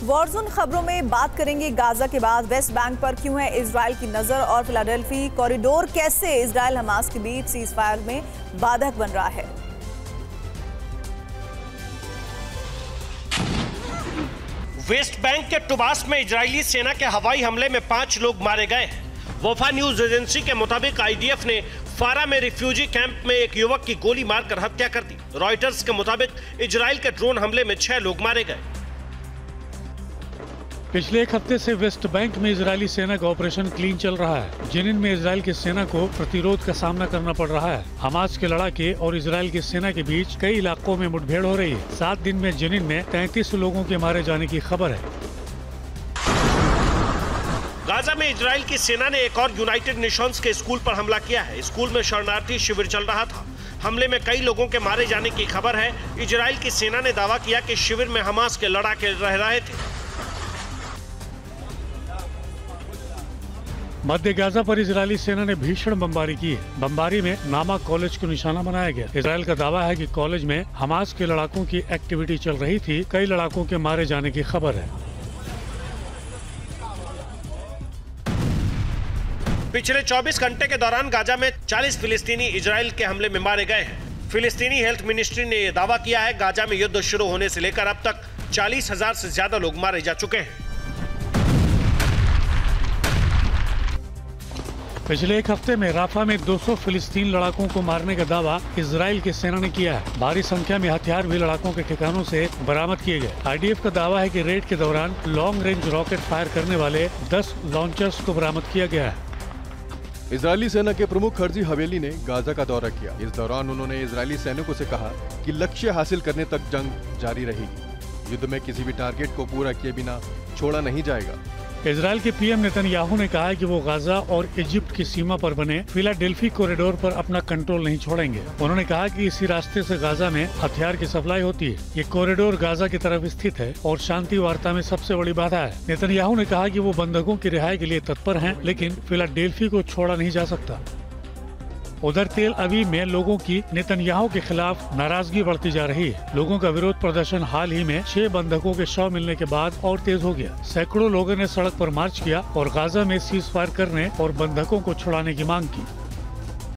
Warzone खबरों में बात करेंगे गाजा के बाद वेस्ट बैंक पर क्यों है इजराइल की नजर और फिलाडेल्फी कॉरिडोर कैसे इजराइल हमास के बीच सीजफायर में बाधक बन रहा है। वेस्ट बैंक के टुबास में इजरायली सेना के हवाई हमले में 5 लोग मारे गए। वफा न्यूज एजेंसी के मुताबिक आईडीएफ ने फारा में रिफ्यूजी कैंप में एक युवक की गोली मारकर हत्या कर दी। रॉयटर्स के मुताबिक इजराइल के ड्रोन हमले में 6 लोग मारे गए। पिछले एक हफ्ते से वेस्ट बैंक में इजरायली सेना का ऑपरेशन क्लीन चल रहा है। जेनिन में इजराइल की सेना को प्रतिरोध का सामना करना पड़ रहा है। हमास के लड़ाके और इजराइल की सेना के बीच कई इलाकों में मुठभेड़ हो रही है। 7 दिन में जेनिन में 33 लोगों के मारे जाने की खबर है। गाजा में इजराइल की सेना ने एक और यूनाइटेड नेशंस के स्कूल पर हमला किया है। स्कूल में शरणार्थी शिविर चल रहा था। हमले में कई लोगों के मारे जाने की खबर है। इजराइल की सेना ने दावा किया कि शिविर में हमास के लड़ाके रह रहे थे। मध्य गाजा पर इजरायली सेना ने भीषण बमबारी की है। बमबारी में नामा कॉलेज को निशाना बनाया गया। इजराइल का दावा है कि कॉलेज में हमास के लड़ाकों की एक्टिविटी चल रही थी। कई लड़ाकों के मारे जाने की खबर है। पिछले 24 घंटे के दौरान गाजा में 40 फिलिस्तीनी इजराइल के हमले में मारे गए हैं। फिलिस्तीनी हेल्थ मिनिस्ट्री ने यह दावा किया है गाजा में युद्ध शुरू होने से लेकर अब तक 40,000 से ज्यादा लोग मारे जा चुके हैं। पिछले एक हफ्ते में राफा में 200 फिलिस्तीन लड़ाकों को मारने का दावा इजराइल की सेना ने किया है। भारी संख्या में हथियार भी लड़ाकों के ठिकानों से बरामद किए गए। आईडीएफ का दावा है कि रेड के दौरान लॉन्ग रेंज रॉकेट फायर करने वाले 10 लॉन्चर्स को बरामद किया गया है। इजरायली सेना के प्रमुख खर्जी हवेली ने गाजा का दौरा किया। इस दौरान उन्होंने इजरायली सैनिकों से कहा कि लक्ष्य हासिल करने तक जंग जारी रहेगी। युद्ध में किसी भी टारगेट को पूरा किए बिना छोड़ा नहीं जाएगा। इजराइल के पीएम नेतन्याहू ने कहा है कि वो गाजा और इजिप्ट की सीमा पर बने फिलाडेल्फी कॉरिडोर पर अपना कंट्रोल नहीं छोड़ेंगे। उन्होंने कहा कि इसी रास्ते से गाजा में हथियार की सप्लाई होती है। ये कॉरिडोर गाजा की तरफ स्थित है और शांति वार्ता में सबसे बड़ी बाधा है। नेतन्याहू ने कहा कि वो बंधकों की रिहाई के लिए तत्पर हैं, लेकिन फिलाडेल्फी को छोड़ा नहीं जा सकता। उधर तेल अवीव में लोगों की नेतन्याहू के खिलाफ नाराजगी बढ़ती जा रही है। लोगों का विरोध प्रदर्शन हाल ही में 6 बंधकों के शव मिलने के बाद और तेज हो गया। सैकड़ों लोगों ने सड़क पर मार्च किया और गाजा में सीज फायर करने और बंधकों को छुड़ाने की मांग की।